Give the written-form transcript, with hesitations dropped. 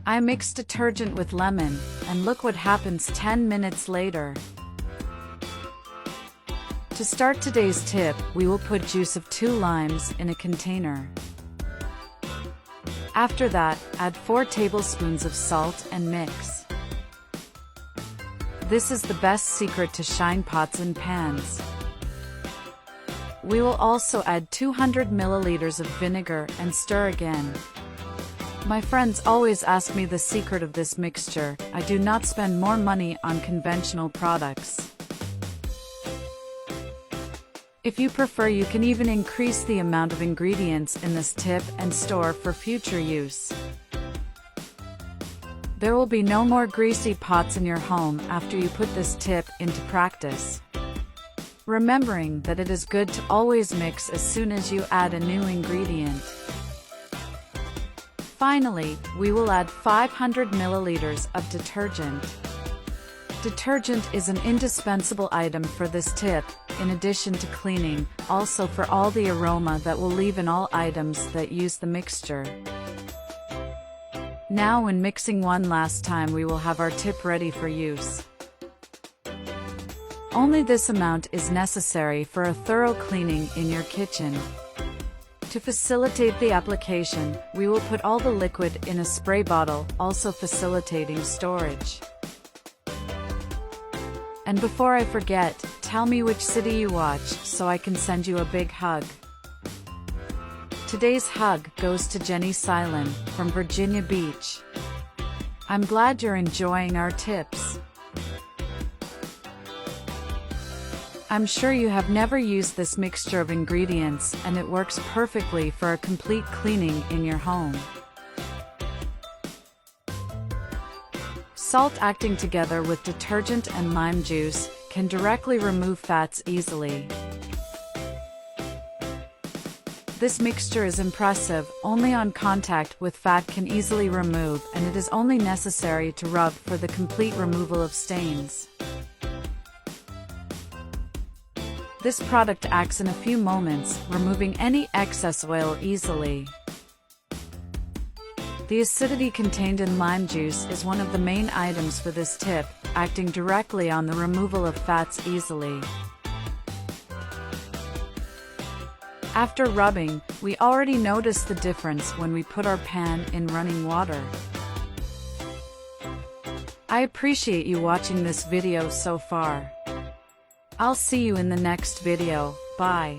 I mix detergent with lemon, and look what happens 10 minutes later. To start today's tip, we will put juice of 2 limes in a container. After that, add 4 tablespoons of salt and mix. This is the best secret to shine pots and pans. We will also add 200 milliliters of vinegar and stir again. My friends always ask me the secret of this mixture. I do not spend more money on conventional products. If you prefer, you can even increase the amount of ingredients in this tip and store for future use. There will be no more greasy pots in your home after you put this tip into practice. Remembering that it is good to always mix as soon as you add a new ingredient. Finally, we will add 500 milliliters of detergent. Detergent is an indispensable item for this tip, in addition to cleaning, also for all the aroma that will leave in all items that use the mixture. Now when mixing one last time, we will have our tip ready for use. Only this amount is necessary for a thorough cleaning in your kitchen. To facilitate the application, we will put all the liquid in a spray bottle, also facilitating storage. And before I forget, tell me which city you watch so I can send you a big hug. Today's hug goes to Jenny Silent from Virginia Beach. I'm glad you're enjoying our tips. I'm sure you have never used this mixture of ingredients, and it works perfectly for a complete cleaning in your home. Salt acting together with detergent and lime juice can directly remove fats easily. This mixture is impressive, only on contact with fat can easily remove, and it is only necessary to rub for the complete removal of stains. This product acts in a few moments, removing any excess oil easily. The acidity contained in lime juice is one of the main items for this tip, acting directly on the removal of fats easily. After rubbing, we already noticed the difference when we put our pan in running water. I appreciate you watching this video so far. I'll see you in the next video. Bye.